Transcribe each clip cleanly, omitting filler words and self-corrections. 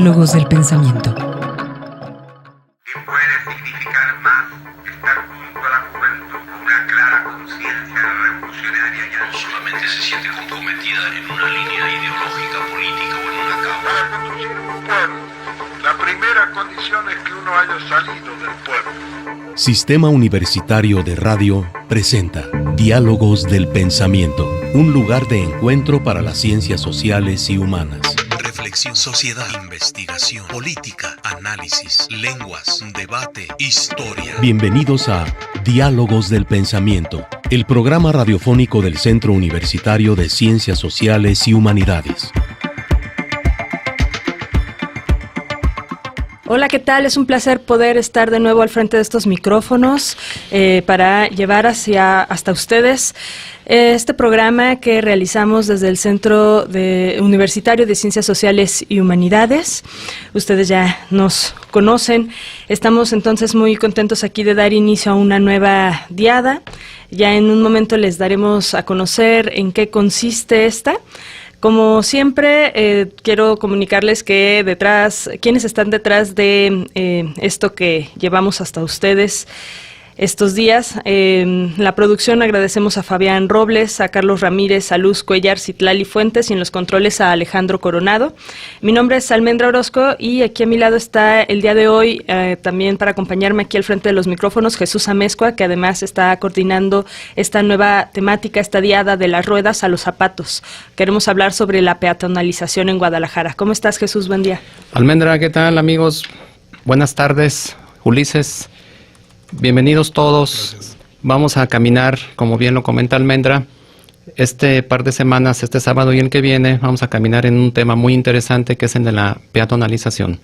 Diálogos del pensamiento. ¿Qué puede significar más estar junto a la juventud con una clara conciencia revolucionaria y solamente se siente comprometida en una línea ideológica, política o en una causa? Para conducir un pueblo, la primera condición es que uno haya salido del pueblo. Sistema Universitario de Radio presenta Diálogos del Pensamiento, un lugar de encuentro para las ciencias sociales y humanas. Reflexión, sociedad, investigación, política, análisis, lenguas, debate, historia. Bienvenidos a Diálogos del Pensamiento, el programa radiofónico del Centro Universitario de Ciencias Sociales y Humanidades. Hola, ¿qué tal? Es un placer poder estar de nuevo al frente de estos micrófonos para llevar hasta ustedes este programa que realizamos desde el Centro Universitario de Ciencias Sociales y Humanidades. Ustedes ya nos conocen. Estamos entonces muy contentos aquí de dar inicio a una nueva diada. Ya en un momento les daremos a conocer en qué consiste esta. Como siempre, quiero comunicarles que quienes están detrás de esto que llevamos hasta ustedes estos días. La producción agradecemos a Fabián Robles, a Carlos Ramírez, a Luz Cuellar, Citlali Fuentes y en los controles a Alejandro Coronado. Mi nombre es Almendra Orozco y aquí a mi lado está el día de hoy también para acompañarme aquí al frente de los micrófonos Jesús Amezcua, que además está coordinando esta nueva temática, esta diada de las ruedas a los zapatos. Queremos hablar sobre la peatonalización en Guadalajara. ¿Cómo estás, Jesús? Buen día. Almendra, ¿qué tal, amigos? Buenas tardes, Ulises. Bienvenidos todos. Gracias. Vamos a caminar, como bien lo comenta Almendra, este par de semanas, este sábado y el que viene, vamos a caminar en un tema muy interesante que es el de la peatonalización.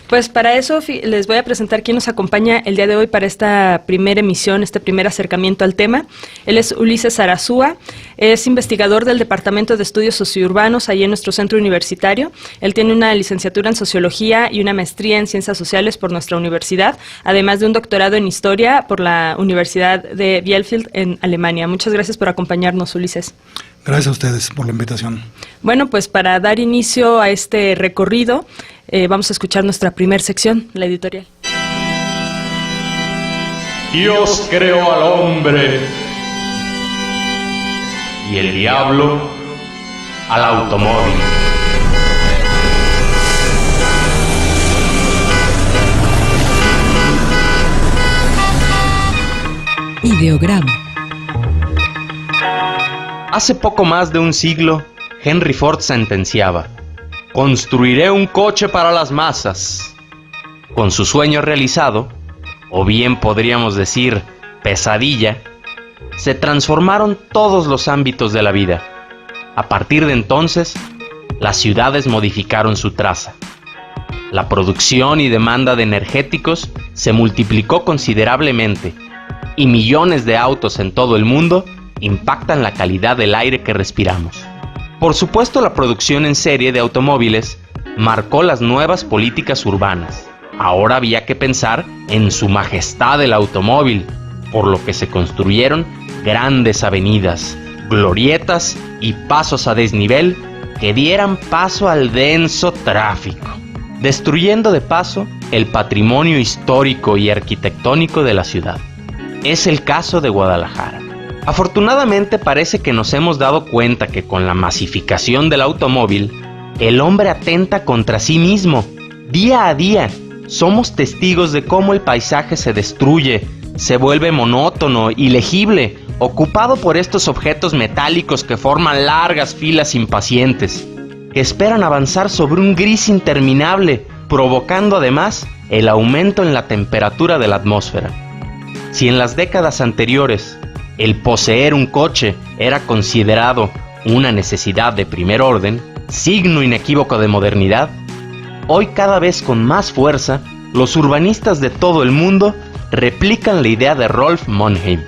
Pues para eso les voy a presentar quién nos acompaña el día de hoy para esta primera emisión, este primer acercamiento al tema. Él es Ulises Arazúa, es investigador del Departamento de Estudios Sociourbanos ahí en nuestro centro universitario. Él tiene una licenciatura en Sociología y una maestría en Ciencias Sociales por nuestra universidad, además de un doctorado en Historia por la Universidad de Bielefeld en Alemania. Muchas gracias por acompañarnos, Ulises. Gracias a ustedes por la invitación. Bueno, pues para dar inicio a este recorrido, vamos a escuchar nuestra primera sección, la editorial. Dios creó al hombre y el diablo al automóvil. Ideograma. Hace poco más de un siglo, Henry Ford sentenciaba: construiré un coche para las masas. Con su sueño realizado, o bien podríamos decir pesadilla, se transformaron todos los ámbitos de la vida. A partir de entonces, las ciudades modificaron su traza. La producción y demanda de energéticos se multiplicó considerablemente, y millones de autos en todo el mundo impactan la calidad del aire que respiramos. Por supuesto, la producción en serie de automóviles marcó las nuevas políticas urbanas. Ahora había que pensar en su majestad el automóvil, por lo que se construyeron grandes avenidas, glorietas y pasos a desnivel que dieran paso al denso tráfico, destruyendo de paso el patrimonio histórico y arquitectónico de la ciudad. Es el caso de Guadalajara. Afortunadamente parece que nos hemos dado cuenta que con la masificación del automóvil, el hombre atenta contra sí mismo. Día a día, somos testigos de cómo el paisaje se destruye, se vuelve monótono, ilegible, ocupado por estos objetos metálicos que forman largas filas impacientes, que esperan avanzar sobre un gris interminable, provocando además el aumento en la temperatura de la atmósfera. Si en las décadas anteriores el poseer un coche era considerado una necesidad de primer orden, signo inequívoco de modernidad, hoy cada vez con más fuerza, los urbanistas de todo el mundo replican la idea de Rolf Monheim.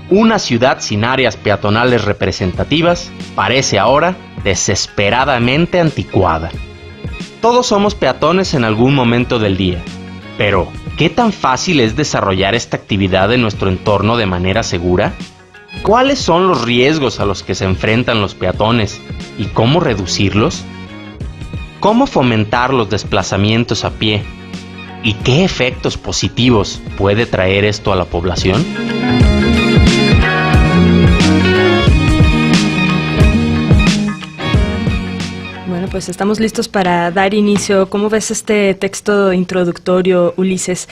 Una ciudad sin áreas peatonales representativas parece ahora desesperadamente anticuada. Todos somos peatones en algún momento del día, pero ¿qué tan fácil es desarrollar esta actividad en nuestro entorno de manera segura? ¿Cuáles son los riesgos a los que se enfrentan los peatones y cómo reducirlos? ¿Cómo fomentar los desplazamientos a pie? ¿Y qué efectos positivos puede traer esto a la población? Bueno, pues estamos listos para dar inicio. ¿Cómo ves este texto introductorio, Ulises?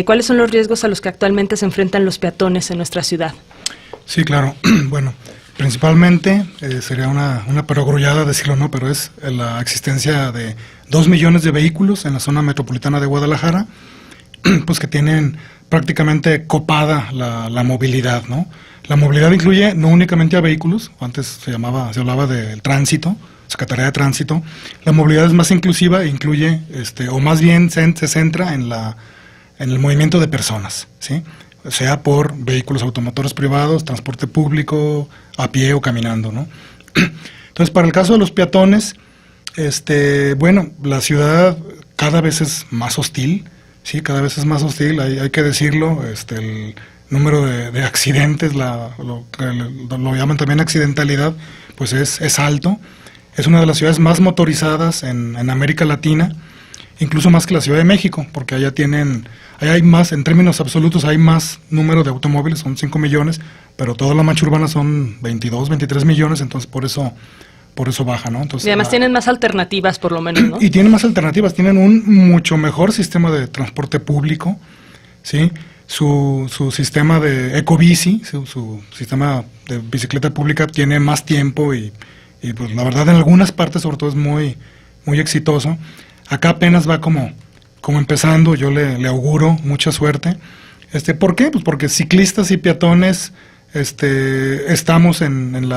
¿Cuáles son los riesgos a los que actualmente se enfrentan los peatones en nuestra ciudad? Sí, claro. Bueno, principalmente sería una perogrullada decirlo, ¿no? Pero es la existencia de 2 millones de vehículos en la zona metropolitana de Guadalajara, pues que tienen prácticamente copada la movilidad, ¿no? La movilidad incluye no únicamente a vehículos, antes se hablaba del tránsito, Secretaría de Tránsito. La movilidad es más inclusiva e incluye, o más bien se centra en el movimiento de personas, ¿sí? Sea por vehículos automotores privados, transporte público, a pie o caminando, ¿no? Entonces, para el caso de los peatones, bueno, la ciudad cada vez es más hostil, sí, cada vez es más hostil, hay que decirlo, el número de accidentes, lo llaman también accidentalidad, pues es alto. Es una de las ciudades más motorizadas en América Latina, incluso más que la Ciudad de México, porque allá hay más, en términos absolutos, hay más número de automóviles, son 5 millones, pero toda la mancha urbana son 22, 23 millones, entonces por eso baja, ¿no? Entonces, y además tienen más alternativas, por lo menos, ¿no? Y tienen más alternativas, tienen un mucho mejor sistema de transporte público, ¿sí? Su sistema de ecobici, su sistema de bicicleta pública tiene más tiempo y pues la verdad en algunas partes sobre todo es muy, muy exitoso. Acá apenas va como empezando, yo le auguro mucha suerte. ¿Por qué? Pues porque ciclistas y peatones estamos en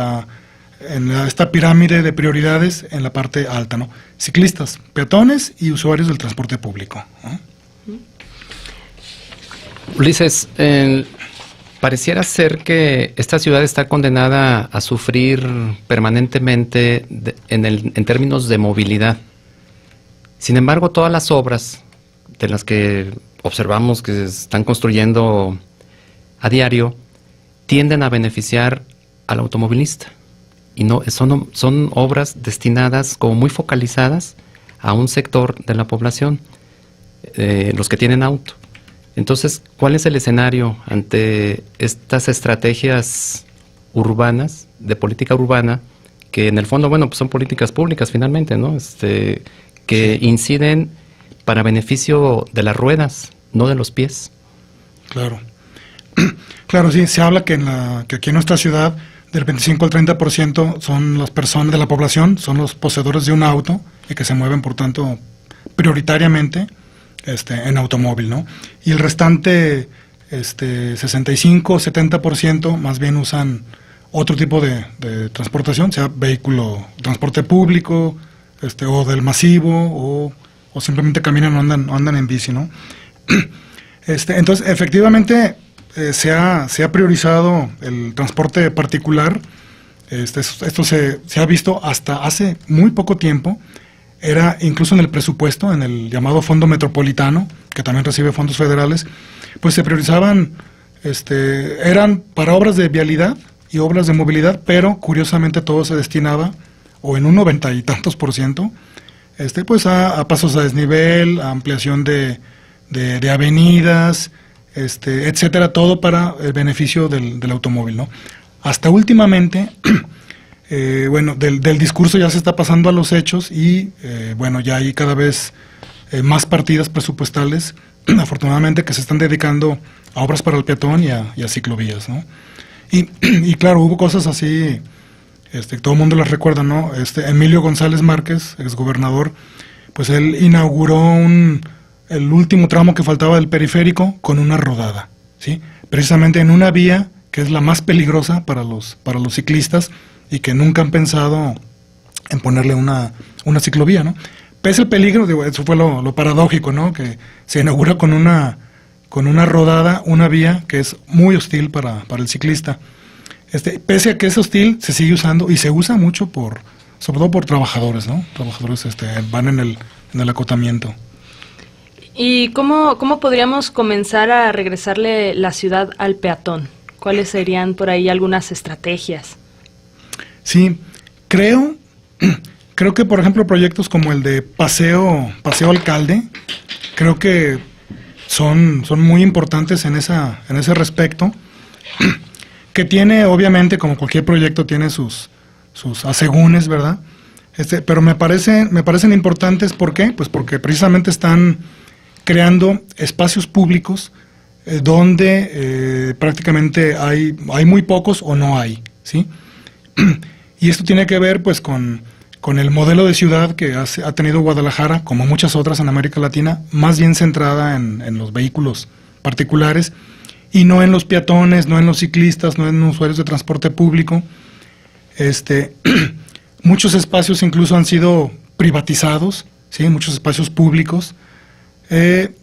esta pirámide de prioridades en la parte alta, ¿no? Ciclistas, peatones y usuarios del transporte público, ¿no? Ulises, pareciera ser que esta ciudad está condenada a sufrir permanentemente en términos de movilidad. Sin embargo, todas las obras de las que observamos que se están construyendo a diario tienden a beneficiar al automovilista. Y no son obras destinadas como muy focalizadas a un sector de la población, los que tienen auto. Entonces, ¿cuál es el escenario ante estas estrategias urbanas, de política urbana, que en el fondo, bueno, pues son políticas públicas finalmente, ¿no? Que inciden para beneficio de las ruedas, no de los pies? Claro. Claro, sí, se habla que aquí en nuestra ciudad del 25 al 30% son las personas de la población, son los poseedores de un auto y que se mueven, por tanto, prioritariamente en automóvil, ¿no? Y el restante 65, 70% más bien usan otro tipo de transportación, sea vehículo, transporte público, o del masivo, o simplemente caminan o andan en bici, ¿no? Entonces, efectivamente, se ha priorizado el transporte particular. Esto se ha visto hasta hace muy poco tiempo. Era incluso en el presupuesto, en el llamado Fondo Metropolitano, que también recibe fondos federales, pues se priorizaban, eran para obras de vialidad y obras de movilidad, pero curiosamente todo se destinaba, o en un 90 y tantos %, pues a pasos a desnivel, a ampliación de avenidas, etcétera, todo para el beneficio del automóvil, ¿no? Hasta últimamente, bueno, del discurso ya se está pasando a los hechos y, bueno, ya hay cada vez más partidas presupuestales, afortunadamente, que se están dedicando a obras para el peatón y a ciclovías, ¿no? Y claro, hubo cosas así, todo el mundo las recuerda, ¿no? Emilio González Márquez, exgobernador, pues él inauguró el último tramo que faltaba del periférico con una rodada, ¿sí? Precisamente en una vía que es la más peligrosa para los ciclistas y que nunca han pensado en ponerle una ciclovía, ¿no? Pese al peligro, eso fue lo paradójico, ¿no? Que se inaugura con una rodada, una vía que es muy hostil para el ciclista. Pese a que es hostil, se sigue usando y se usa mucho sobre todo por trabajadores, ¿no? Trabajadores van en el acotamiento. ¿Y cómo podríamos comenzar a regresarle la ciudad al peatón? ¿Cuáles serían por ahí algunas estrategias? Sí, creo Creo que, por ejemplo, proyectos como el de Paseo Alcalde, creo que son muy importantes en ese respecto, que tiene, obviamente, como cualquier proyecto, tiene sus asegúnes, ¿verdad? Pero me parecen importantes, ¿por qué? Pues porque precisamente están creando espacios públicos donde prácticamente hay muy pocos o no hay, ¿sí? Y esto tiene que ver, pues, con el modelo de ciudad que ha tenido Guadalajara, como muchas otras en América Latina, más bien centrada en los vehículos particulares y no en los peatones, no en los ciclistas, no en usuarios de transporte público. Muchos espacios incluso han sido privatizados, ¿sí? Muchos espacios públicos.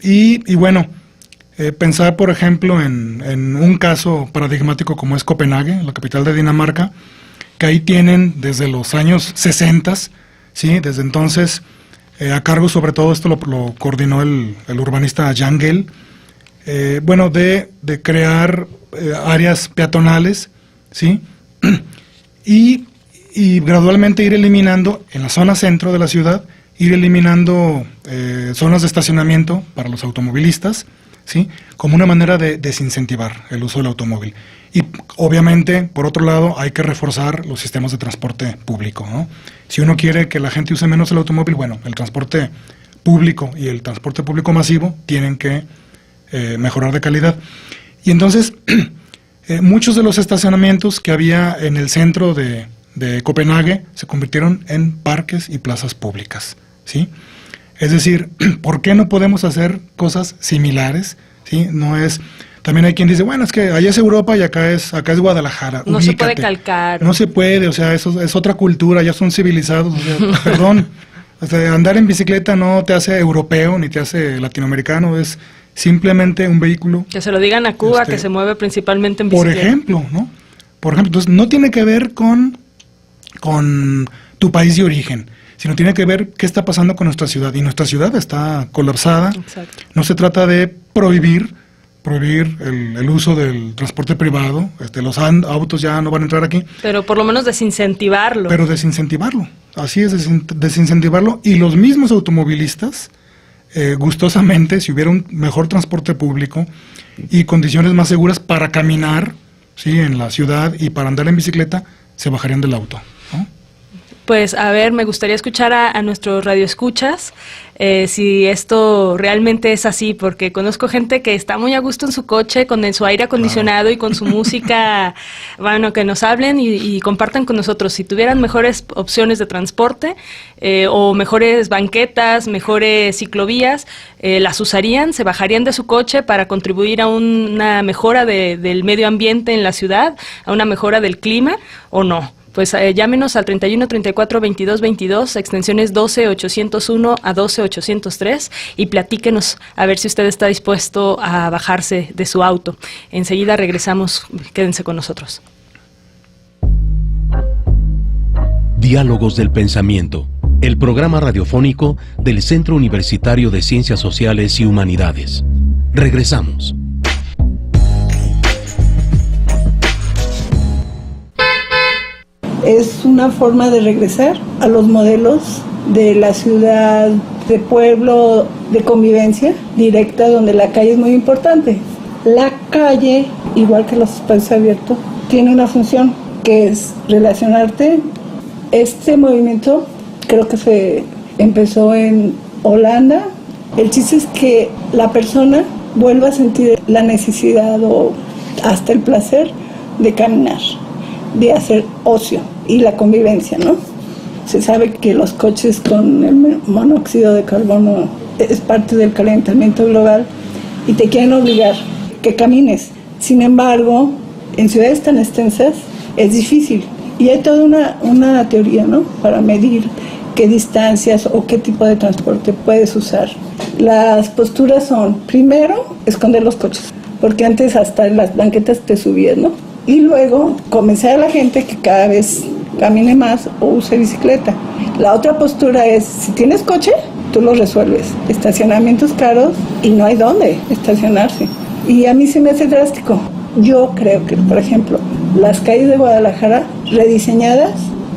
Y bueno, pensar, por ejemplo, en un caso paradigmático como es Copenhague, la capital de Dinamarca, que ahí tienen desde los años 60, ¿sí? Desde entonces, a cargo sobre todo esto lo coordinó el urbanista Jan Gehl, bueno, de crear áreas peatonales, ¿sí? Y gradualmente ir eliminando, en la zona centro de la ciudad, ir eliminando zonas de estacionamiento para los automovilistas, ¿sí? Como una manera de desincentivar el uso del automóvil. Y obviamente, por otro lado, hay que reforzar los sistemas de transporte público, ¿no? Si uno quiere que la gente use menos el automóvil, bueno, el transporte público y el transporte público masivo tienen que mejorar de calidad. Y entonces, muchos de los estacionamientos que había en el centro de Copenhague se convirtieron en parques y plazas públicas, ¿sí? Es decir, ¿por qué no podemos hacer cosas similares? ¿Sí? No es... También hay quien dice, bueno, es que allá es Europa y acá es Guadalajara. No se puede calcar. No se puede, o sea, eso es otra cultura, ya son civilizados. O sea, perdón, o sea, andar en bicicleta no te hace europeo ni te hace latinoamericano, es simplemente un vehículo. Que se lo digan a Cuba, que se mueve principalmente en bicicleta. Por ejemplo, ¿no? Por ejemplo, entonces no tiene que ver con tu país de origen, sino tiene que ver qué está pasando con nuestra ciudad. Y nuestra ciudad está colapsada. Exacto. No se trata de prohibir el uso del transporte privado, los autos ya no van a entrar aquí. Pero por lo menos desincentivarlo. Pero desincentivarlo, así es, desincentivarlo. Y los mismos automovilistas, gustosamente, si hubiera un mejor transporte público y condiciones más seguras para caminar, ¿sí? En la ciudad y para andar en bicicleta, se bajarían del auto, ¿no? Pues a ver, me gustaría escuchar a nuestros radioescuchas si esto realmente es así, porque conozco gente que está muy a gusto en su coche, con su aire acondicionado y con su música. Bueno, que nos hablen y compartan con nosotros. Si tuvieran mejores opciones de transporte o mejores banquetas, mejores ciclovías, las usarían, se bajarían de su coche para contribuir a una mejora del medio ambiente en la ciudad, a una mejora del clima, o no. Pues llámenos al 31 34 22 22, extensiones 12 801 a 12 803 y platíquenos a ver si usted está dispuesto a bajarse de su auto. Enseguida regresamos, quédense con nosotros. Diálogos del Pensamiento, el programa radiofónico del Centro Universitario de Ciencias Sociales y Humanidades. Regresamos. Es una forma de regresar a los modelos de la ciudad, de pueblo, de convivencia directa, donde la calle es muy importante. La calle, igual que los espacios abiertos, tiene una función que es relacionarte. Este movimiento creo que se empezó en Holanda. El chiste es que la persona vuelva a sentir la necesidad o hasta el placer de caminar, de hacer ocio y la convivencia, ¿no? Se sabe que los coches con el monóxido de carbono es parte del calentamiento global y te quieren obligar que camines. Sin embargo, en ciudades tan extensas es difícil y hay toda una teoría, ¿no? Para medir qué distancias o qué tipo de transporte puedes usar. Las posturas son, primero, esconder los coches, porque antes hasta en las banquetas te subías, ¿no? Y luego convencer a la gente que cada vez camine más o use bicicleta. La otra postura es, si tienes coche, tú lo resuelves. Estacionamientos caros y no hay dónde estacionarse. Y a mí se me hace drástico. Yo creo que, por ejemplo, las calles de Guadalajara rediseñadas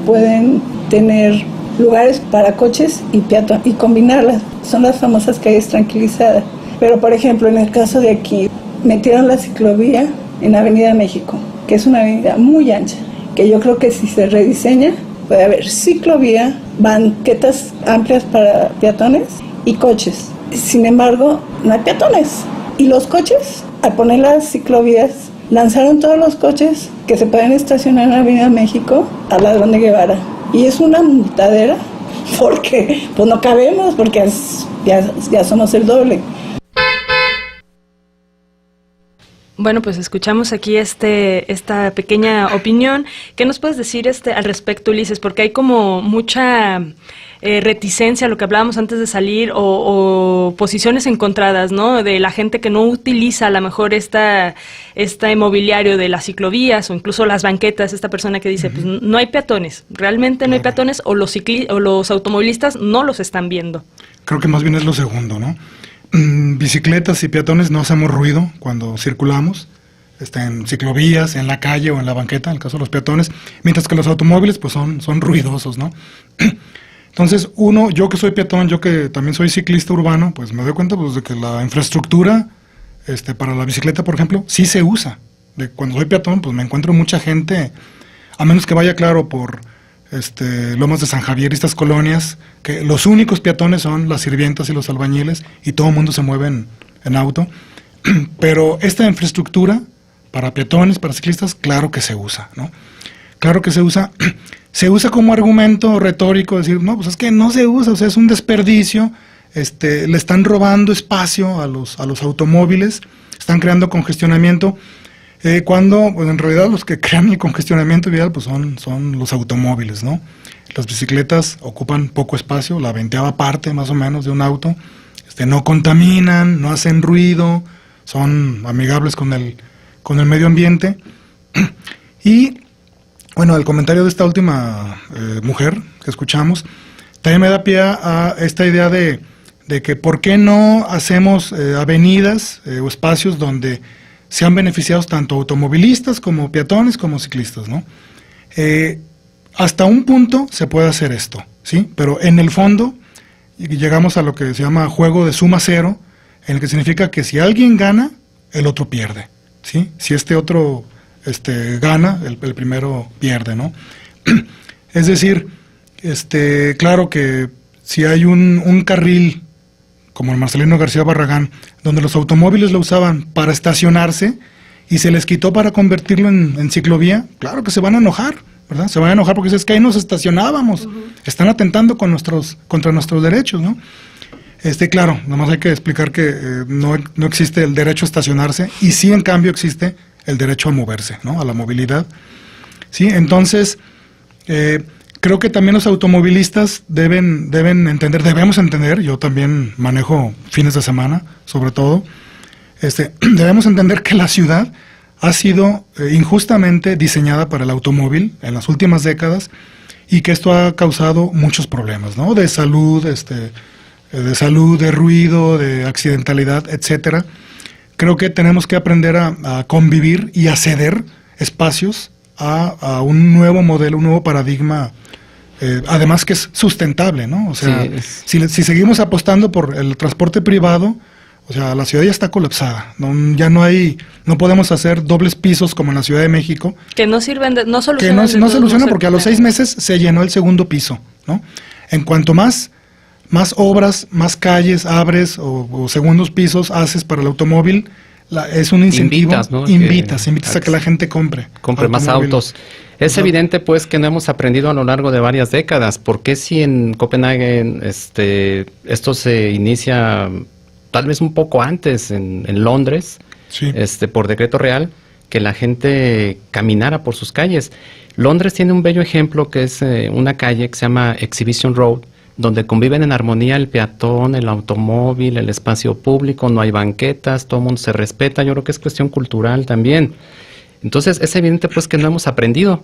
pueden tener lugares para coches y peatones y combinarlas. Son las famosas calles tranquilizadas. Pero, por ejemplo, en el caso de aquí, metieron la ciclovía en Avenida México, que es una avenida muy ancha, que yo creo que si se rediseña, puede haber ciclovía, banquetas amplias para peatones y coches. Sin embargo, no hay peatones. Y los coches, al poner las ciclovías, lanzaron todos los coches que se pueden estacionar en Avenida México al Ladrón de Guevara. Y es una multadera porque pues no cabemos, porque ya somos el doble. Bueno, pues escuchamos aquí esta pequeña opinión. ¿Qué nos puedes decir al respecto, Ulises? Porque hay como mucha reticencia a lo que hablábamos antes de salir o posiciones encontradas, ¿no? De la gente que no utiliza a lo mejor este mobiliario de las ciclovías o incluso las banquetas. Esta persona que dice, pues no hay peatones, realmente no hay peatones o los automovilistas no los están viendo. Creo que más bien es lo segundo, ¿no? Bicicletas y peatones no hacemos ruido cuando circulamos, en ciclovías, en la calle o en la banqueta, en el caso de los peatones, mientras que los automóviles pues son ruidosos, ¿no? Entonces, yo que soy peatón, yo que también soy ciclista urbano, pues me doy cuenta pues, de que la infraestructura para la bicicleta, por ejemplo, sí se usa. Cuando soy peatón, pues me encuentro mucha gente, a menos que vaya, claro, por Lomas de San Javier y estas colonias, que los únicos peatones son las sirvientas y los albañiles, y todo el mundo se mueve en auto. Pero esta infraestructura, para peatones, para ciclistas, claro que se usa, ¿no? Claro que se usa. Se usa como argumento retórico, decir, no, pues es que no se usa, o sea, es un desperdicio, le están robando espacio a los automóviles, están creando congestionamiento, cuando pues, en realidad los que crean el congestionamiento vial pues son los automóviles, ¿no? Las bicicletas ocupan poco espacio, la 20ª parte más o menos de un auto, no contaminan, no hacen ruido, son amigables con el medio ambiente. Y bueno, el comentario de esta última mujer que escuchamos también me da pie a esta idea de que por qué no hacemos avenidas o espacios donde sean beneficiados tanto automovilistas como peatones como ciclistas, ¿no? Hasta un punto se puede hacer esto, ¿sí? Pero en el fondo llegamos a lo que se llama juego de suma cero, en el que significa que si alguien gana, el otro pierde, ¿sí? Si este otro gana, el primero pierde, ¿no? Es decir, claro que si hay un carril como el Marcelino García Barragán, donde los automóviles lo usaban para estacionarse y se les quitó para convertirlo en ciclovía, claro que se van a enojar, ¿verdad? Se van a enojar porque es que ahí nos estacionábamos, están atentando contra nuestros derechos, ¿no? Claro, nomás hay que explicar que no existe el derecho a estacionarse y sí, en cambio, existe el derecho a moverse, ¿no? A la movilidad, ¿sí? Entonces, creo que también los automovilistas debemos entender, yo también manejo fines de semana, sobre todo, debemos entender que la ciudad ha sido injustamente diseñada para el automóvil en las últimas décadas y que esto ha causado muchos problemas, ¿no? De salud, de ruido, de accidentalidad, etcétera. Creo que tenemos que aprender a convivir y a ceder espacios a un nuevo modelo, un nuevo paradigma, además que es sustentable, ¿no? O sea, sí, si seguimos apostando por el transporte privado, o sea, la ciudad ya está colapsada, no podemos hacer dobles pisos como en la Ciudad de México. Que no sirven, no solucionan. Que no soluciona porque a los 6 meses se llenó el segundo piso, ¿no? En cuanto más obras, más calles abres o segundos pisos haces para el automóvil, es un incentivo. Invitas a que la gente compre más autos. Es evidente pues que no hemos aprendido a lo largo de varias décadas. ¿Por qué si en Copenhague esto se inicia tal vez un poco antes en Londres, sí, por decreto real, que la gente caminara por sus calles? Londres tiene un bello ejemplo que es una calle que se llama Exhibition Road, donde conviven en armonía el peatón, el automóvil, el espacio público, no hay banquetas, todo el mundo se respeta. Yo creo que es cuestión cultural también. Entonces es evidente pues que no hemos aprendido.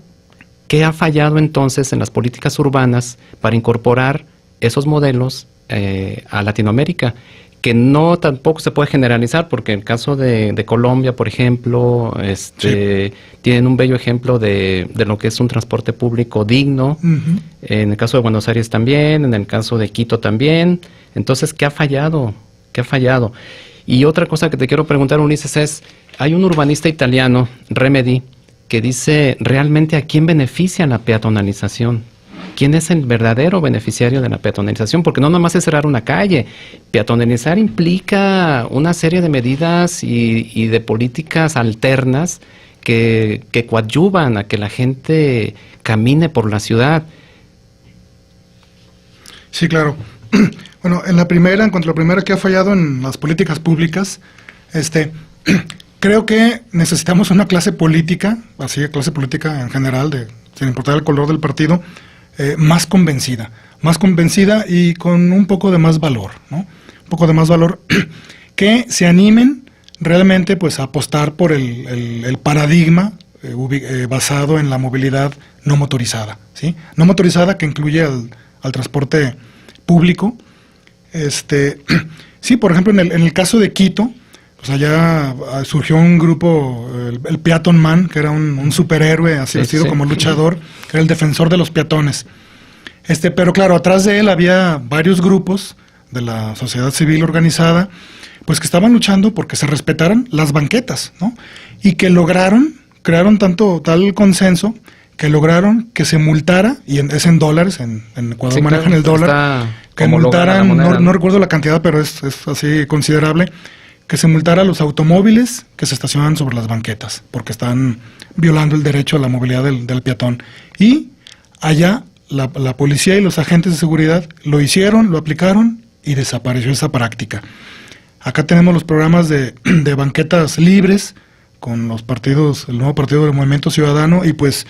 ¿Qué ha fallado entonces en las políticas urbanas para incorporar esos modelos a Latinoamérica? que no tampoco se puede generalizar, porque en el caso de Colombia, por ejemplo, tienen un bello ejemplo de lo que es un transporte público digno. Uh-huh. En el caso de Buenos Aires también, en el caso de Quito también. Entonces, ¿qué ha fallado? ¿Qué ha fallado? Y otra cosa que te quiero preguntar, Ulises, es, hay un urbanista italiano, Remedi, que dice, ¿realmente a quién beneficia la peatonalización? ¿Quién es el verdadero beneficiario de la peatonalización? Porque no nomás es cerrar una calle. Peatonalizar implica una serie de medidas y de políticas alternas que coadyuvan a que la gente camine por la ciudad. Sí, claro. Bueno, en cuanto a la primera que ha fallado en las políticas públicas, creo que necesitamos una clase política, así clase política en general, sin importar el color del partido, más convencida y con un poco de más valor, ¿no? Un poco de más valor, que se animen realmente pues a apostar por el paradigma basado en la movilidad no motorizada, ¿sí? No motorizada, que incluye al transporte público. Sí, por ejemplo, en el caso de Quito, pues allá surgió un grupo, el Peaton Man, que era un superhéroe, así vestido como luchador, que era el defensor de los peatones. Pero claro, atrás de él había varios grupos de la sociedad civil organizada, pues que estaban luchando porque se respetaran las banquetas, ¿no? Y que crearon tal consenso, que lograron que se multara, y es en dólares, en Ecuador manejan el dólar, que multaran, no recuerdo la cantidad, pero es así considerable, que se multara a los automóviles que se estacionan sobre las banquetas, porque están violando el derecho a la movilidad del peatón. Y allá la policía y los agentes de seguridad lo hicieron, lo aplicaron y desapareció esa práctica. Acá tenemos los programas de banquetas libres con los partidos, el nuevo partido del Movimiento Ciudadano, y pues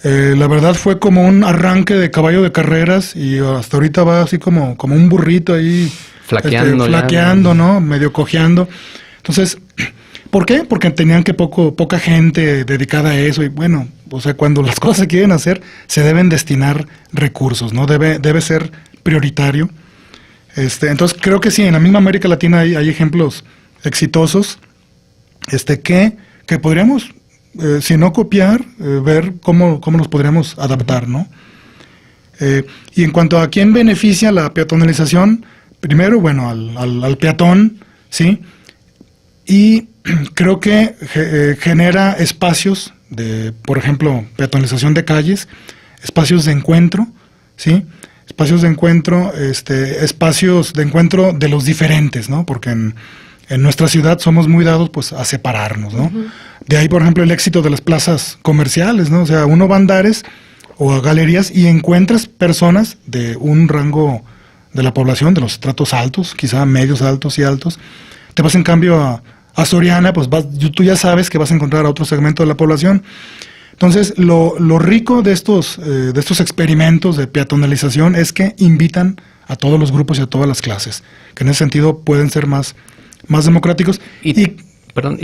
la verdad fue como un arranque de caballo de carreras, y hasta ahorita va así como un burrito ahí, flaqueando, ¿no? Medio cojeando. Entonces, ¿por qué? Porque tenían poca gente dedicada a eso, y bueno, o sea, cuando las cosas se quieren hacer, se deben destinar recursos, ¿no? Debe ser prioritario. Entonces, creo que sí, en la misma América Latina hay ejemplos exitosos, que podríamos, si no copiar, ver cómo los podríamos adaptar, ¿no? Y en cuanto a quién beneficia la peatonalización, primero, bueno, al peatón, ¿sí? Y creo que genera espacios por ejemplo, peatonalización de calles, espacios de encuentro, ¿sí? Espacios de encuentro, espacios de encuentro de los diferentes, ¿no? Porque en nuestra ciudad somos muy dados pues a separarnos, ¿no? Uh-huh. De ahí, por ejemplo, el éxito de las plazas comerciales, ¿no? O sea, uno va a andares o a galerías y encuentras personas de un rango de la población, de los estratos altos, quizá medios altos y altos. Te vas en cambio a Soriana, pues tú ya sabes que vas a encontrar a otro segmento de la población. Entonces, lo rico de estos experimentos de peatonalización es que invitan a todos los grupos y a todas las clases, que en ese sentido pueden ser más democráticos. Y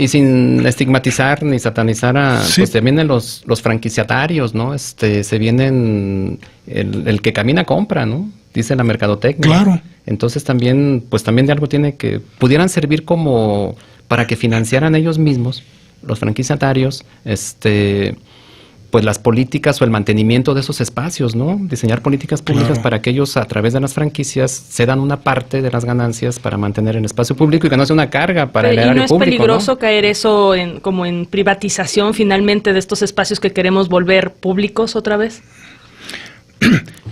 sin estigmatizar ni satanizar pues se vienen los franquiciatarios, ¿no? Se vienen el que camina compra, ¿no? Dice la mercadotecnia. Claro. Entonces también de algo pudieran servir como para que financiaran ellos mismos, los franquiciatarios, pues las políticas o el mantenimiento de esos espacios, ¿no? Diseñar políticas públicas para que ellos, a través de las franquicias, cedan una parte de las ganancias para mantener el espacio público y que no sea una carga para el erario público. ¿Y no es peligroso caer eso como en privatización finalmente de estos espacios que queremos volver públicos otra vez?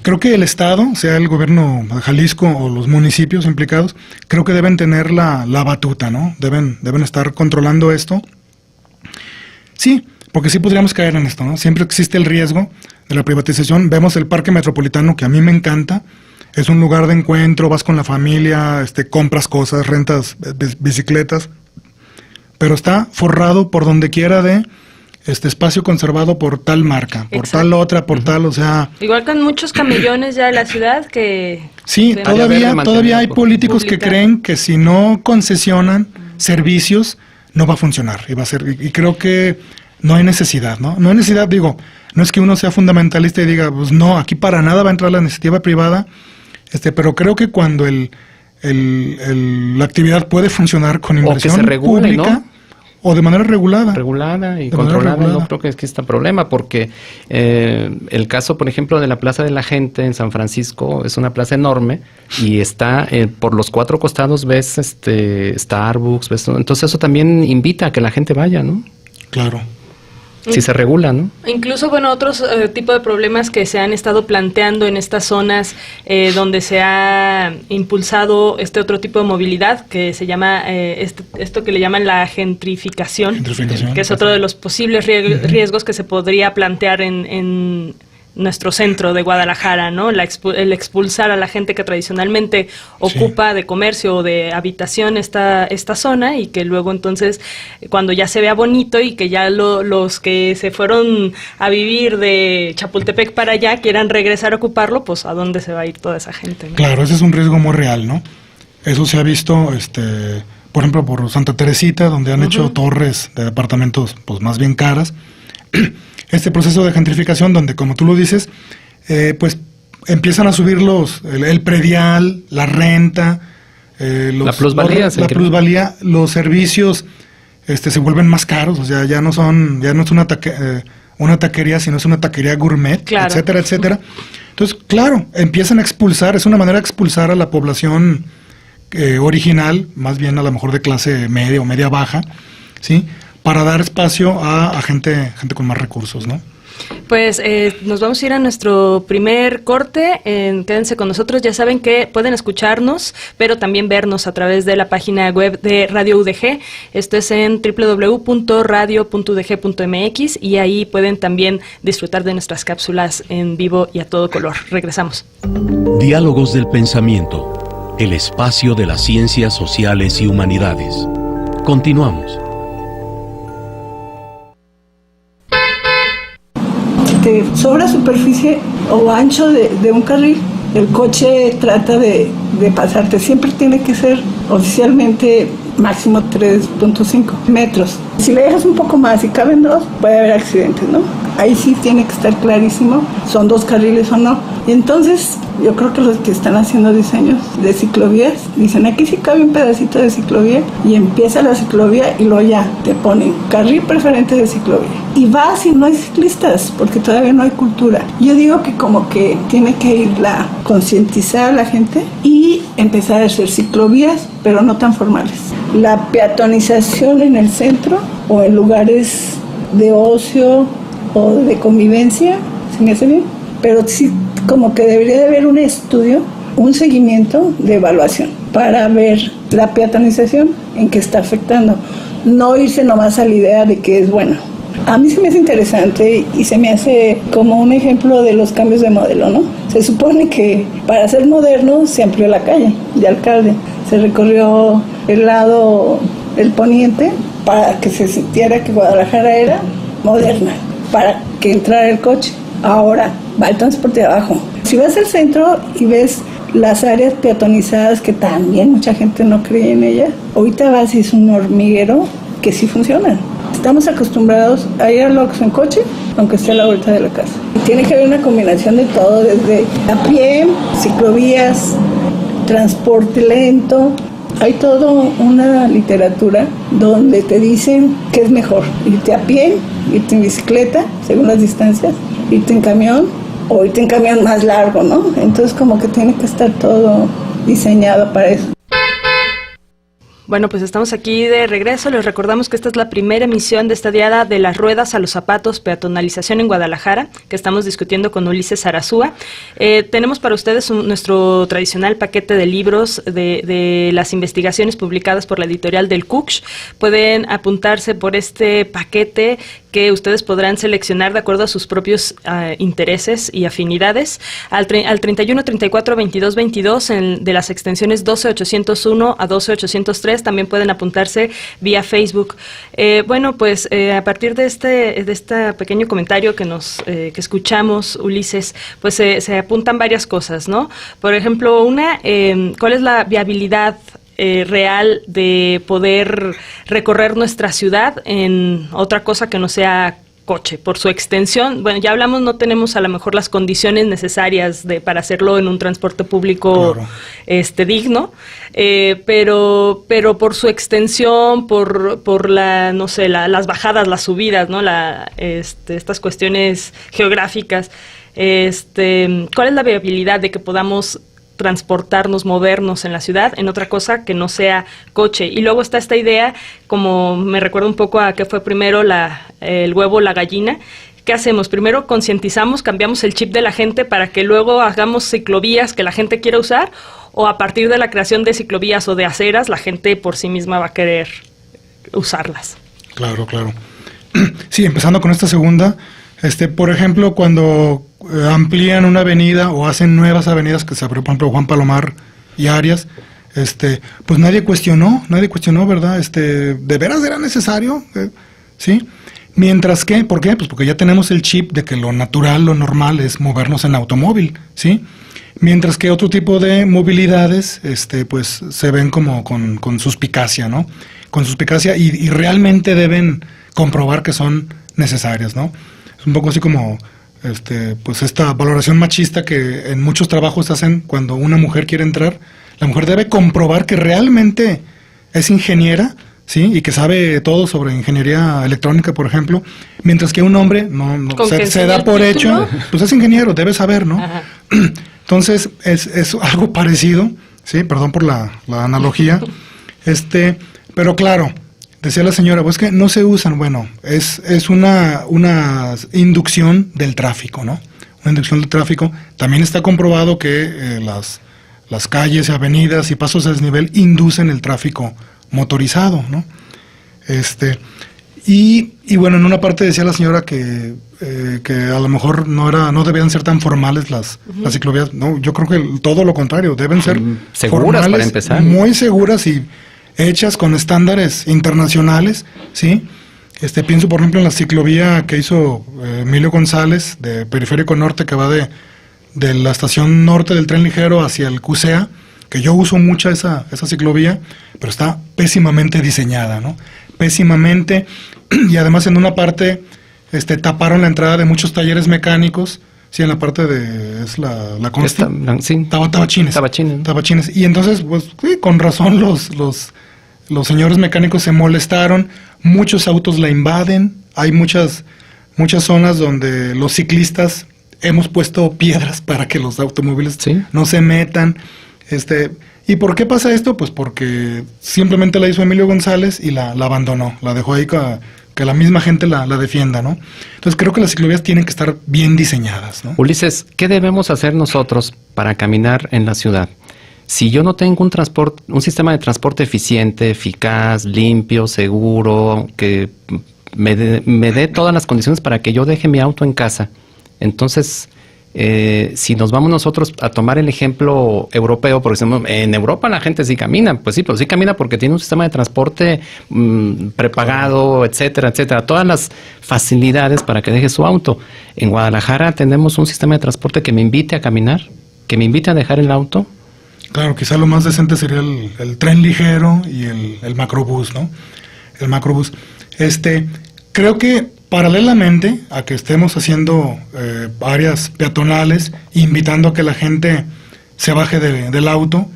Creo que el Estado, sea el gobierno de Jalisco o los municipios implicados, creo que deben tener la batuta, ¿no? Deben estar controlando esto. Sí, porque sí podríamos caer en esto, ¿no? Siempre existe el riesgo de la privatización. Vemos el Parque Metropolitano, que a mí me encanta. Es un lugar de encuentro, vas con la familia, compras cosas, rentas bicicletas, pero está forrado por donde quiera de espacio conservado por tal marca, por tal otra, por tal, o sea... Igual con muchos camellones ya de la ciudad que... Sí, todavía hay políticos que creen que si no concesionan servicios, no va a funcionar, y creo que no hay necesidad, ¿no? No hay necesidad, digo, no es que uno sea fundamentalista y diga, pues no, aquí para nada va a entrar la iniciativa privada, pero creo que cuando la actividad puede funcionar con inversión o que se regule, pública, ¿no? O de manera regulada. Regulada y controlada. No creo que exista problema, porque el caso, por ejemplo, de la Plaza de la Gente en San Francisco es una plaza enorme y está por los 4 costados ves Starbucks, ves, entonces eso también invita a que la gente vaya, ¿no? Claro. Si se regula, ¿no? Incluso, bueno, otros tipos de problemas que se han estado planteando en estas zonas donde se ha impulsado este otro tipo de movilidad que se llama, esto que le llaman la gentrificación, que es otro de los posibles riesgos que se podría plantear en nuestro centro de Guadalajara, ¿no? El expulsar a la gente que tradicionalmente ocupa de comercio o de habitación esta zona, y que luego entonces, cuando ya se vea bonito y que ya los que se fueron a vivir de Chapultepec para allá quieran regresar a ocuparlo, pues ¿a dónde se va a ir toda esa gente, ¿no? Claro, ese es un riesgo muy real, ¿no? Eso se ha visto, por ejemplo, por Santa Teresita, donde han hecho torres de departamentos, pues más bien caras. Este proceso de gentrificación donde, como tú lo dices, pues empiezan a subir el predial, la renta, la plusvalía, los servicios se vuelven más caros, o sea, ya no es una taquería, sino es una taquería gourmet, etcétera, etcétera. Entonces, claro, empiezan a expulsar, es una manera de expulsar a la población original, más bien a lo mejor de clase media o media baja, ¿sí?, para dar espacio a gente con más recursos, ¿no? Pues nos vamos a ir a nuestro primer corte. Quédense con nosotros. Ya saben que pueden escucharnos, pero también vernos a través de la página web de Radio UDG. Esto es en www.radio.udg.mx, y ahí pueden también disfrutar de nuestras cápsulas en vivo y a todo color. Regresamos. Diálogos del Pensamiento, el espacio de las ciencias sociales y humanidades. Continuamos. Sobra superficie o ancho de un carril, el coche trata de pasarte. Siempre tiene que ser oficialmente máximo 3.5 metros. Si le dejas un poco más y caben 2, puede haber accidentes, ¿no? Ahí sí tiene que estar clarísimo, son 2 carriles o no. Y entonces yo creo que los que están haciendo diseños de ciclovías dicen, aquí sí cabe un pedacito de ciclovía, y empieza la ciclovía y luego ya te ponen carril preferente de ciclovía. Y vas y no hay ciclistas porque todavía no hay cultura. Yo digo que como que tiene que ir concientizar a la gente y empezar a hacer ciclovías, pero no tan formales. La peatonización en el centro o en lugares de ocio o de convivencia, se me hace bien, pero sí como que debería de haber un estudio, un seguimiento de evaluación para ver la peatonización en qué está afectando, no irse nomás a la idea de que es bueno. A mí se me hace interesante y se me hace como un ejemplo de los cambios de modelo, ¿no? Se supone que para ser moderno se amplió la calle de Alcalde, se recorrió el lado del poniente para que se sintiera que Guadalajara era moderna, para que entrara el coche. Ahora va el transporte de abajo. Si vas al centro y ves las áreas peatonizadas, que también mucha gente no cree en ellas, ahorita vas y es un hormiguero que sí funciona. Estamos acostumbrados a ir al Oxxo en coche, aunque esté a la vuelta de la casa. Tiene que haber una combinación de todo, desde a pie, ciclovías, transporte lento. Hay toda una literatura donde te dicen que es mejor irte a pie, irte en bicicleta, según las distancias, irte en camión o irte en camión más largo, ¿no? Entonces como que tiene que estar todo diseñado para eso. Bueno, pues estamos aquí de regreso. Les recordamos que esta es la primera emisión de esta diada de las ruedas a los zapatos, peatonalización en Guadalajara, que estamos discutiendo con Ulises Arazúa. Tenemos para ustedes nuestro tradicional paquete de libros de las investigaciones publicadas por la editorial del Cux. Pueden apuntarse por este paquete que ustedes podrán seleccionar de acuerdo a sus propios intereses y afinidades al 31 34 22 22 de las extensiones 12801 a 12803. También pueden apuntarse vía Facebook. Bueno, pues a partir de este pequeño comentario que escuchamos, Ulises, pues se apuntan varias cosas, ¿no? Por ejemplo, ¿cuál es la viabilidad real de poder recorrer nuestra ciudad en otra cosa que no sea coche, por su extensión. Bueno, ya hablamos, no tenemos a lo mejor las condiciones necesarias para hacerlo en un transporte público digno, pero por su extensión, por la, no sé, las bajadas, las subidas, ¿no? Estas cuestiones geográficas, ¿cuál es la viabilidad de que podamos transportarnos, movernos en la ciudad en otra cosa que no sea coche? Y luego está esta idea, como me recuerda un poco a que fue primero el huevo o la gallina. ¿Qué hacemos? Primero concientizamos, cambiamos el chip de la gente para que luego hagamos ciclovías que la gente quiera usar, o a partir de la creación de ciclovías o de aceras, la gente por sí misma va a querer usarlas. Claro. Sí, empezando con esta segunda, por ejemplo, cuando amplían una avenida o hacen nuevas avenidas que se abrió, por ejemplo, Juan Palomar y Arias, pues nadie cuestionó, ¿verdad? ¿De veras era necesario? ¿Sí? Mientras que, ¿por qué? Pues porque ya tenemos el chip de que lo natural, lo normal es movernos en automóvil, ¿sí? Mientras que otro tipo de movilidades, pues se ven como con suspicacia, ¿no? Con suspicacia y realmente deben comprobar que son necesarias, ¿no? Es un poco así como pues esta valoración machista que en muchos trabajos hacen cuando una mujer quiere entrar. La mujer debe comprobar que realmente es ingeniera, ¿sí? Y que sabe todo sobre ingeniería electrónica, por ejemplo, mientras que un hombre no se da por hecho, pues es ingeniero, debe saber, ¿no? Ajá. Entonces es algo parecido, ¿sí? Perdón por la analogía, pero claro, decía la señora, pues que no se usan. Bueno, es una inducción del tráfico, ¿no? Una inducción del tráfico. También está comprobado que las calles y avenidas y pasos a desnivel inducen el tráfico motorizado, ¿no? Y bueno, en una parte decía la señora que a lo mejor no debían ser tan formales las ciclovías. No, yo creo que todo lo contrario, deben ser seguras formales, para empezar. Muy seguras y hechas con estándares internacionales, ¿sí? Pienso, por ejemplo, en la ciclovía que hizo Emilio González, de Periférico Norte, que va de la estación norte del tren ligero hacia el CUSEA, que yo uso mucho esa ciclovía, pero está pésimamente diseñada, ¿no? Péssimamente, y además en una parte taparon la entrada de muchos talleres mecánicos, sí, en la parte es la Consti, sí. Tabachines, y entonces, pues, sí, con razón los señores mecánicos se molestaron, muchos autos la invaden, hay muchas zonas donde los ciclistas hemos puesto piedras para que los automóviles no se metan, ¿y por qué pasa esto? Pues porque simplemente la hizo Emilio González y la abandonó, la dejó ahí que la misma gente la defienda, ¿no? Entonces creo que las ciclovías tienen que estar bien diseñadas, ¿no? Ulises, ¿qué debemos hacer nosotros para caminar en la ciudad? Si yo no tengo un sistema de transporte eficiente, eficaz, limpio, seguro, que me dé todas las condiciones para que yo deje mi auto en casa, entonces, si nos vamos nosotros a tomar el ejemplo europeo, por ejemplo, en Europa la gente sí camina, pues sí, pero sí camina porque tiene un sistema de transporte prepagado, etcétera, etcétera, todas las facilidades para que deje su auto. En Guadalajara tenemos un sistema de transporte que me invite a caminar, que me invite a dejar el auto. Claro, quizá lo más decente sería el tren ligero y el macrobús, ¿no? El macrobús. Creo que paralelamente a que estemos haciendo áreas peatonales, invitando a que la gente se baje del auto,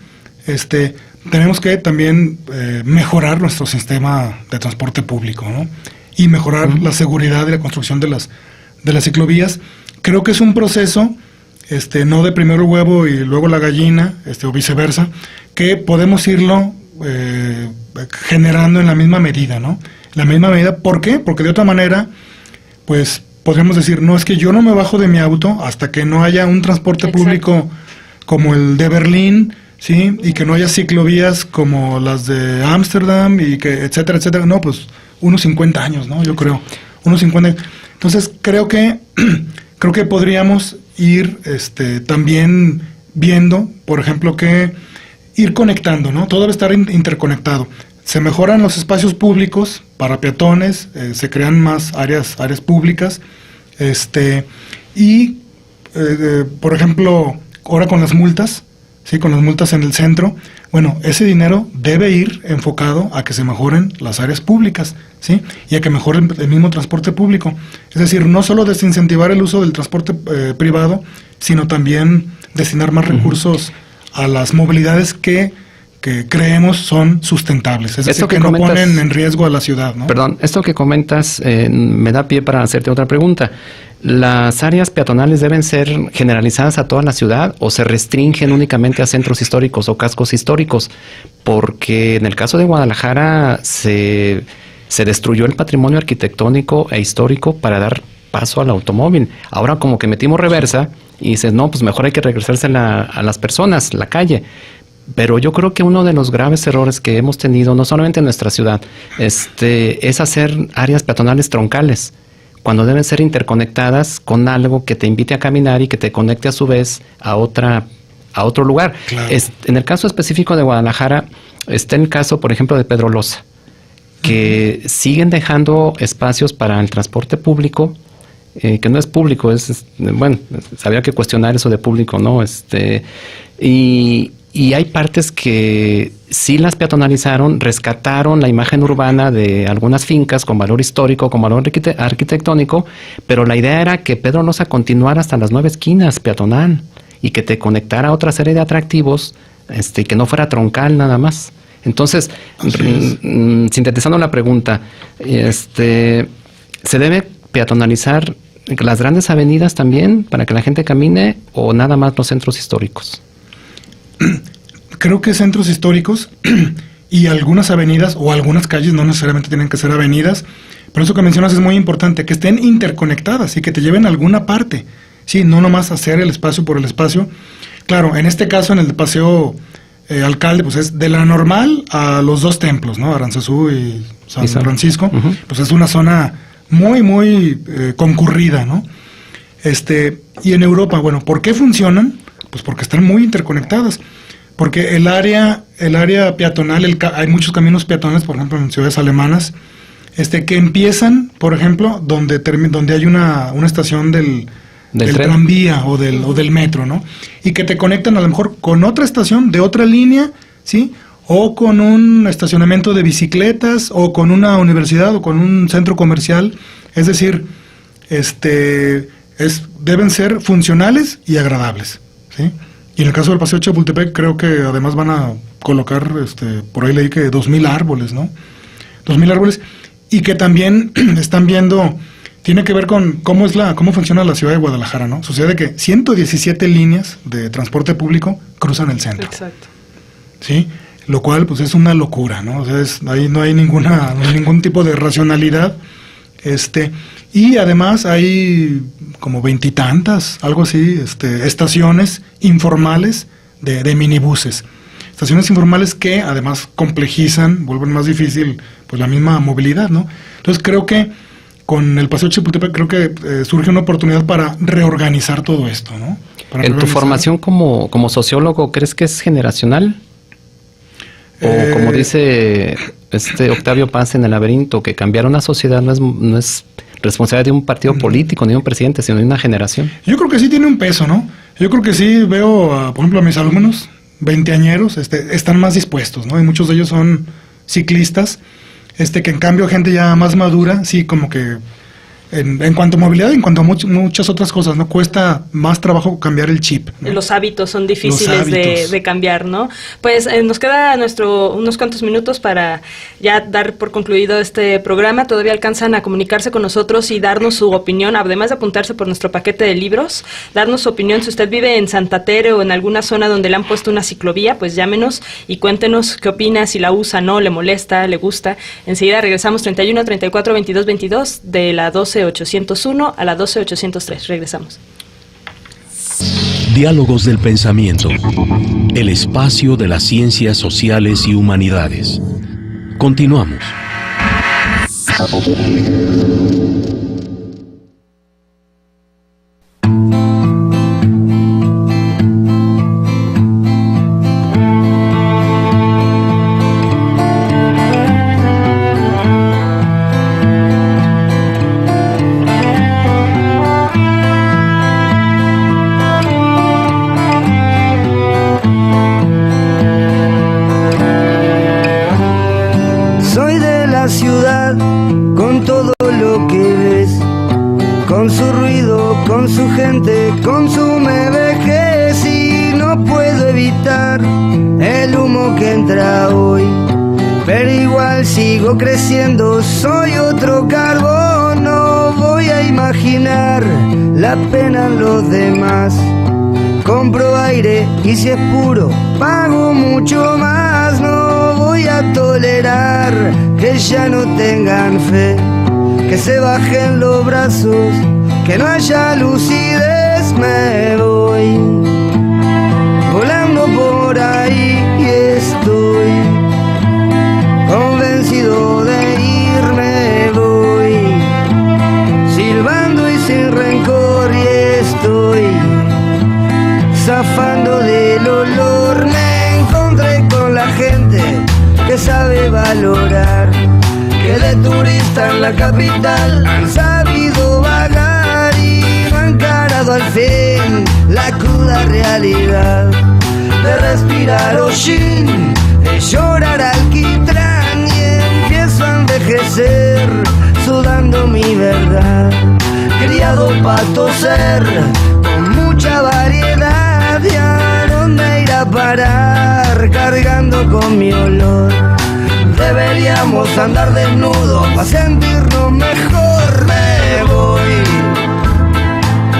tenemos que también mejorar nuestro sistema de transporte público, ¿no? Y mejorar la seguridad y la construcción de las ciclovías. Creo que es un proceso, no de primero el huevo y luego la gallina, o viceversa, que podemos irlo generando en la misma medida, ¿no? La misma medida, ¿por qué? Porque de otra manera, pues podríamos decir, no, es que yo no me bajo de mi auto hasta que no haya un transporte público como el de Berlín, ¿sí? Y que no haya ciclovías como las de Ámsterdam y que etcétera, etcétera. No, pues unos 50 años, ¿no? Yo creo, unos 50. Entonces, creo que podríamos ir también viendo, por ejemplo, que ir conectando, ¿no? Todo debe estar interconectado. Se mejoran los espacios públicos para peatones, se crean más áreas públicas, y por ejemplo, ahora con las multas, ¿sí? Con las multas en el centro. Bueno, ese dinero debe ir enfocado a que se mejoren las áreas públicas, ¿sí? Y a que mejoren el mismo transporte público. Es decir, no solo desincentivar el uso del transporte privado, sino también destinar más recursos a las movilidades que creemos son sustentables, es decir, que no ponen en riesgo a la ciudad, ¿no? Perdón, esto que comentas me da pie para hacerte otra pregunta. ¿Las áreas peatonales deben ser generalizadas a toda la ciudad o se restringen únicamente a centros históricos o cascos históricos? Porque en el caso de Guadalajara se destruyó el patrimonio arquitectónico e histórico para dar paso al automóvil. Ahora como que metimos reversa y dices, no, pues mejor hay que regresarse a las personas, la calle. Pero yo creo que uno de los graves errores que hemos tenido, no solamente en nuestra ciudad, es hacer áreas peatonales troncales, cuando deben ser interconectadas con algo que te invite a caminar y que te conecte a su vez a otro lugar. Claro. En el caso específico de Guadalajara, está el caso, por ejemplo, de Pedro Loza, que siguen dejando espacios para el transporte público, que no es público, bueno, habría que cuestionar eso de público, ¿no? Y hay partes que sí las peatonalizaron, rescataron la imagen urbana de algunas fincas con valor histórico, con valor arquitectónico, pero la idea era que Pedro Loza continuara hasta las 9 esquinas peatonal y que te conectara a otra serie de atractivos, que no fuera troncal nada más. Entonces, sintetizando la pregunta, ¿se debe peatonalizar las grandes avenidas también para que la gente camine o nada más los centros históricos? Creo que centros históricos y algunas avenidas o algunas calles, no necesariamente tienen que ser avenidas, pero eso que mencionas es muy importante, que estén interconectadas y que te lleven a alguna parte, sí, no nomás hacer el espacio por el espacio. Claro, en este caso, en el Paseo Alcalde, pues es de la Normal a los dos templos, ¿no? Aranzazú y San Francisco, pues es una zona muy, muy concurrida, ¿no? Y en Europa, bueno, ¿por qué funcionan? Pues porque están muy interconectadas. Porque el área peatonal, hay muchos caminos peatonales, por ejemplo, en ciudades alemanas, que empiezan, por ejemplo, donde hay una estación del tranvía o del metro, ¿no? Y que te conectan a lo mejor con otra estación de otra línea, ¿sí? O con un estacionamiento de bicicletas, o con una universidad, o con un centro comercial. Es decir, deben ser funcionales y agradables, ¿sí? Y en el caso del Paseo Chapultepec, creo que además van a colocar, por ahí leí que 2,000 árboles, ¿no? 2,000 árboles, y que también están viendo, tiene que ver con cómo funciona la ciudad de Guadalajara, ¿no? Sucede que 117 líneas de transporte público cruzan el centro. Exacto. ¿Sí? Lo cual, pues, es una locura, ¿no? O sea, ahí no hay ningún tipo de racionalidad. Y además hay como 20 y tantas, algo así, estaciones informales de minibuses. Estaciones informales que además complejizan, vuelven más difícil pues la misma movilidad, ¿no? Entonces creo que con el Paseo Chapultepec creo que surge una oportunidad para reorganizar todo esto, ¿no? En tu formación como sociólogo, ¿crees que es generacional? O como dice Octavio Paz en El Laberinto, que cambiar una sociedad no es responsabilidad de un partido político, ni de un presidente, sino de una generación. Yo creo que sí tiene un peso, ¿no? Yo creo que sí veo, por ejemplo, a mis alumnos veinteañeros, están más dispuestos, ¿no? Y muchos de ellos son ciclistas, que en cambio gente ya más madura, sí, como que en cuanto a movilidad, en cuanto a muchas otras cosas, ¿no? Cuesta más trabajo cambiar el chip, ¿no? Los hábitos son difíciles de cambiar, ¿no? Pues nos queda unos cuantos minutos para ya dar por concluido este programa. Todavía alcanzan a comunicarse con nosotros y darnos su opinión, además de apuntarse por nuestro paquete de libros, darnos su opinión. Si usted vive en Santa Tere o en alguna zona donde le han puesto una ciclovía, pues llámenos y cuéntenos qué opina, si la usa, no, le molesta, le gusta. Enseguida regresamos 31 34 22 22 de la 12-801 a la 12-803. Regresamos. Diálogos del pensamiento. El espacio de las ciencias sociales y humanidades. Continuamos. la ciudad, con todo lo que ves, con su ruido, con su gente, consume vejez y no puedo evitar el humo que entra hoy. Pero igual sigo creciendo, soy otro carbón, no voy a imaginar la pena en los demás. Compro aire y si es puro, pago mucho más. No voy a tolerar que ya no tengan fe, que se bajen los brazos, que no haya lucidez. Me voy volando por ahí y estoy convencido de irme. Voy silbando y sin rencor y estoy zafando del olor. Me encontré con la gente que sabe valorar, que de turista en la capital han sabido vagar y no han encarado al fin la cruda realidad de respirar hollín, de llorar alquitrán y empiezo a envejecer sudando mi verdad. Criado pa' toser con mucha variedad, ¿y a dónde ir a parar cargando con mi olor? Deberíamos andar desnudos para sentirnos mejor. Me voy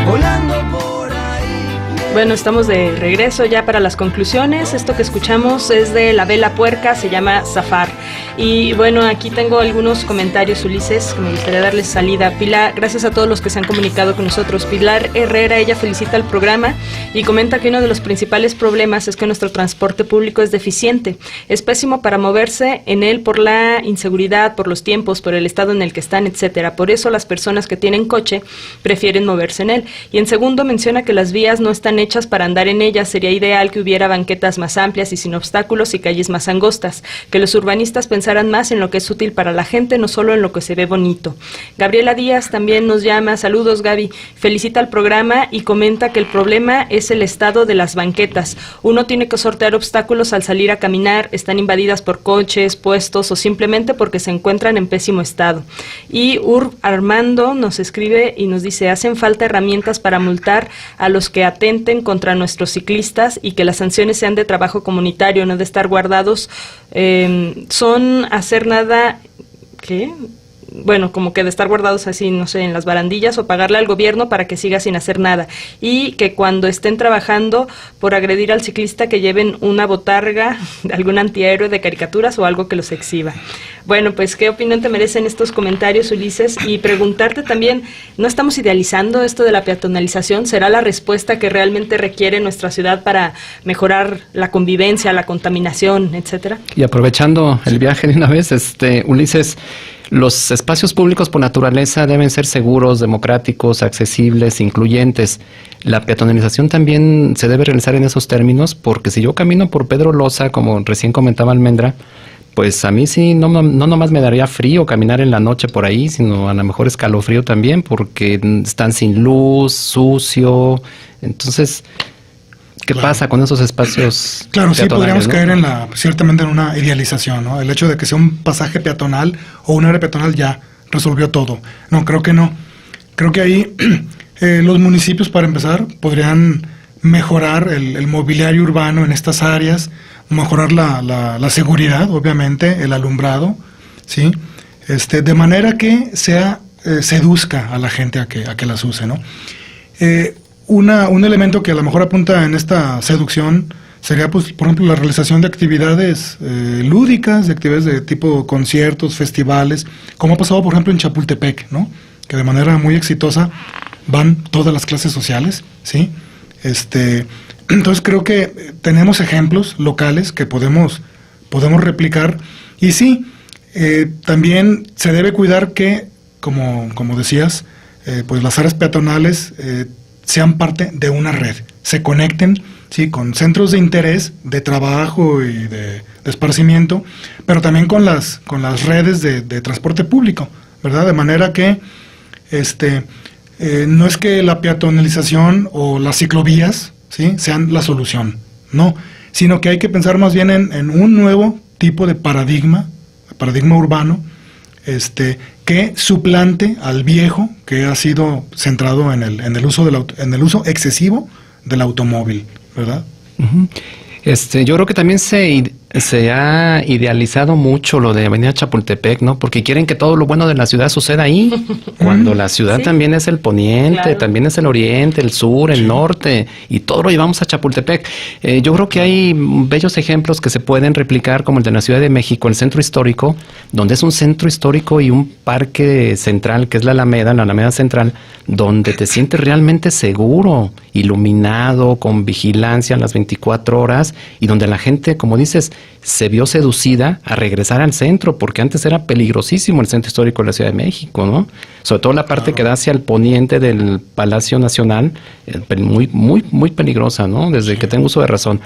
volando por ahí. Bueno, estamos de regreso ya para las conclusiones. Esto que escuchamos es de La Vela Puerca, se llama Zafar. Y bueno, aquí tengo algunos comentarios, Ulises, que me gustaría darles salida. Pilar, gracias a todos los que se han comunicado con nosotros. Pilar Herrera, ella felicita el programa y comenta que uno de los principales problemas es que nuestro transporte público es deficiente. Es pésimo para moverse en él por la inseguridad, por los tiempos, por el estado en el que están, etcétera. Por eso las personas que tienen coche prefieren moverse en él. Y en segundo, menciona que las vías no están hechas para andar en ellas. Sería ideal que hubiera banquetas más amplias y sin obstáculos y calles más angostas. Que los urbanistas pensaran más en lo que es útil para la gente, no solo en lo que se ve bonito. Gabriela Díaz también nos llama. Saludos, Gaby. Felicita al programa y comenta que el problema es el estado de las banquetas. Uno tiene que sortear obstáculos al salir a caminar, están invadidas por coches, puestos o simplemente porque se encuentran en pésimo estado. Y Armando nos escribe y nos dice: hacen falta herramientas para multar a los que atenten contra nuestros ciclistas y que las sanciones sean de trabajo comunitario, no de estar guardados. Son hacer nada, ¿qué? Bueno, como que de estar guardados así, no sé, en las barandillas, o pagarle al gobierno para que siga sin hacer nada. Y que cuando estén trabajando por agredir al ciclista, que lleven una botarga de algún antihéroe de caricaturas o algo que los exhiba. Bueno, pues, ¿qué opinión te merecen estos comentarios, Ulises? Y preguntarte también, ¿no estamos idealizando esto de la peatonalización? ¿Será la respuesta que realmente requiere nuestra ciudad para mejorar la convivencia, la contaminación, etcétera? Y aprovechando el viaje de una vez, Ulises, los espacios públicos por naturaleza deben ser seguros, democráticos, accesibles, incluyentes. La peatonalización también se debe realizar en esos términos, porque si yo camino por Pedro Loza, como recién comentaba Almendra, pues a mí sí, no nomás me daría frío caminar en la noche por ahí, sino a lo mejor escalofrío también, porque están sin luz, sucio. Entonces, ¿qué pasa con esos espacios? Claro, sí, podríamos caer ciertamente en una idealización, ¿no? El hecho de que sea un pasaje peatonal o un área peatonal ya resolvió todo. No, creo que no. Creo que ahí los municipios, para empezar, podrían mejorar el mobiliario urbano en estas áreas, mejorar la seguridad, obviamente, el alumbrado, ¿sí? De manera que seduzca a la gente a que las use, ¿no? Un elemento que a lo mejor apunta en esta seducción sería, pues, por ejemplo, la realización de actividades lúdicas, de actividades de tipo conciertos, festivales, como ha pasado, por ejemplo, en Chapultepec, ¿no? Que de manera muy exitosa van todas las clases sociales, ¿sí? Entonces creo que tenemos ejemplos locales que podemos replicar, y sí, también se debe cuidar que, como decías, pues las áreas peatonales sean parte de una red, se conecten, sí, con centros de interés, de trabajo y de esparcimiento, pero también con las redes de transporte público, ¿verdad? De manera que no es que la peatonalización o las ciclovías, ¿sí?, sean la solución, no, sino que hay que pensar más bien en un nuevo tipo de paradigma urbano, que suplante al viejo que ha sido centrado en el uso excesivo del automóvil, ¿verdad? Uh-huh. Yo creo que también se ha idealizado mucho lo de Avenida Chapultepec, ¿no? Porque quieren que todo lo bueno de la ciudad suceda ahí, cuando la ciudad también es el poniente, claro, también es el oriente, el sur, el norte, y todo lo llevamos a Chapultepec. Yo creo que hay bellos ejemplos que se pueden replicar, como el de la Ciudad de México, el centro histórico, donde es un centro histórico y un parque central, que es la Alameda Central, donde te sientes realmente seguro, iluminado, con vigilancia a las 24 horas, y donde la gente, como dices, se vio seducida a regresar al centro, porque antes era peligrosísimo el centro histórico de la Ciudad de México, ¿no? Sobre todo la parte que da hacia el poniente del Palacio Nacional, muy, muy, muy peligrosa, ¿no? Desde que tengo uso de razón.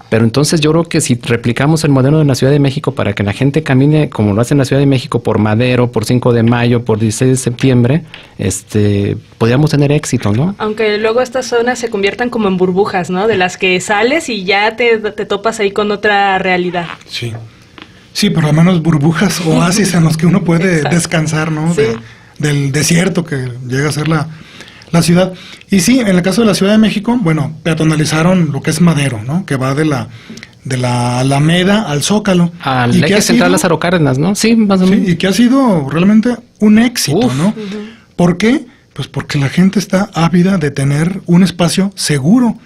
Pero entonces yo creo que si replicamos el modelo de la Ciudad de México para que la gente camine como lo hace en la Ciudad de México, por Madero, por 5 de mayo, por 16 de septiembre, podríamos tener éxito, ¿no? Aunque luego estas zonas se conviertan como en burbujas, ¿no? De las que sales y ya te topas ahí con otra realidad. Sí. Sí, por lo menos burbujas, oasis en los que uno puede descansar, ¿no? Sí. Del desierto que llega a ser la ciudad. Y sí, en el caso de la Ciudad de México, bueno, peatonalizaron lo que es Madero, ¿no? Que va de la Alameda al Zócalo. Al eje central Lázaro Cárdenas, ¿no? Sí, más o menos. Sí, y que ha sido realmente un éxito, ¿no? Uh-huh. ¿Por qué? Pues porque la gente está ávida de tener un espacio seguro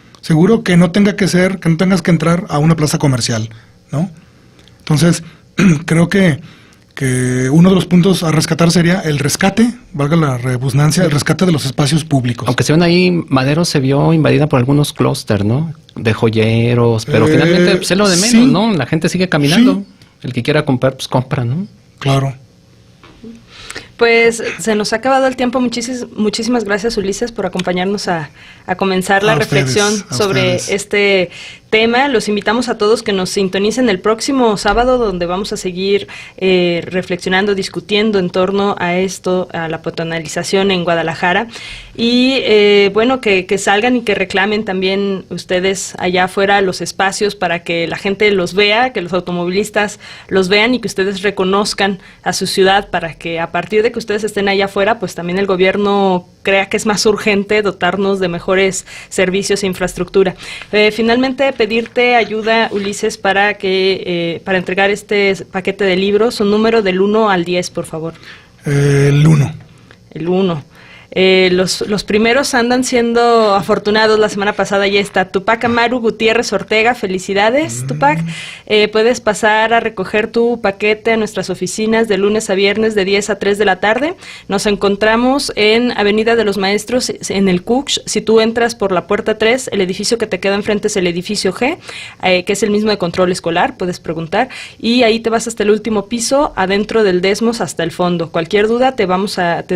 que no tengas que entrar a una plaza comercial, ¿no? Entonces, creo que uno de los puntos a rescatar sería el rescate, valga la redundancia, el rescate de los espacios públicos. Aunque se ven ahí, Madero se vio invadida por algunos clústeres, ¿no? De joyeros, pero finalmente pues, es lo de menos, sí, ¿no? La gente sigue caminando. Sí. El que quiera comprar, pues compra, ¿no? Claro. Pues se nos ha acabado el tiempo. Muchísimas gracias, Ulises, por acompañarnos a comenzar la reflexión sobre este tema. Los invitamos a todos que nos sintonicen el próximo sábado, donde vamos a seguir reflexionando, discutiendo en torno a esto, a la peatonalización en Guadalajara. Y bueno, que salgan y que reclamen también ustedes allá afuera los espacios para que la gente los vea, que los automovilistas los vean y que ustedes reconozcan a su ciudad, para que a partir de que ustedes estén allá afuera, pues también el gobierno crea que es más urgente dotarnos de mejores servicios e infraestructura. Finalmente, pedirte ayuda, Ulises, para entregar este paquete de libros, un número del 1 al 10, por favor. El 1. El 1. Los primeros andan siendo afortunados. La semana pasada ya está Tupac Amaru Gutiérrez Ortega. Felicidades, Tupac. Puedes pasar a recoger tu paquete a nuestras oficinas de lunes a viernes de 10 a 3 de la tarde. Nos encontramos en Avenida de los Maestros, en el Cux. Si tú entras por la puerta 3, el edificio que te queda enfrente es el edificio G, que es el mismo de control escolar, puedes preguntar. Y ahí te vas hasta el último piso, adentro del Desmos, hasta el fondo. Cualquier duda, te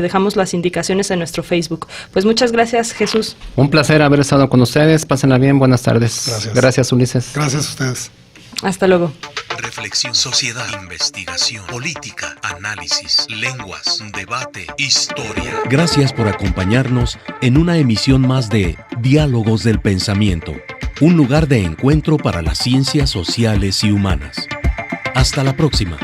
dejamos las indicaciones en nuestro Facebook. Pues muchas gracias, Jesús. Un placer haber estado con ustedes. Pásenla bien. Buenas tardes. Gracias, Ulises. Gracias a ustedes. Hasta luego. Reflexión, sociedad, investigación, política, análisis, lenguas, debate, historia. Gracias por acompañarnos en una emisión más de Diálogos del Pensamiento, un lugar de encuentro para las ciencias sociales y humanas. Hasta la próxima.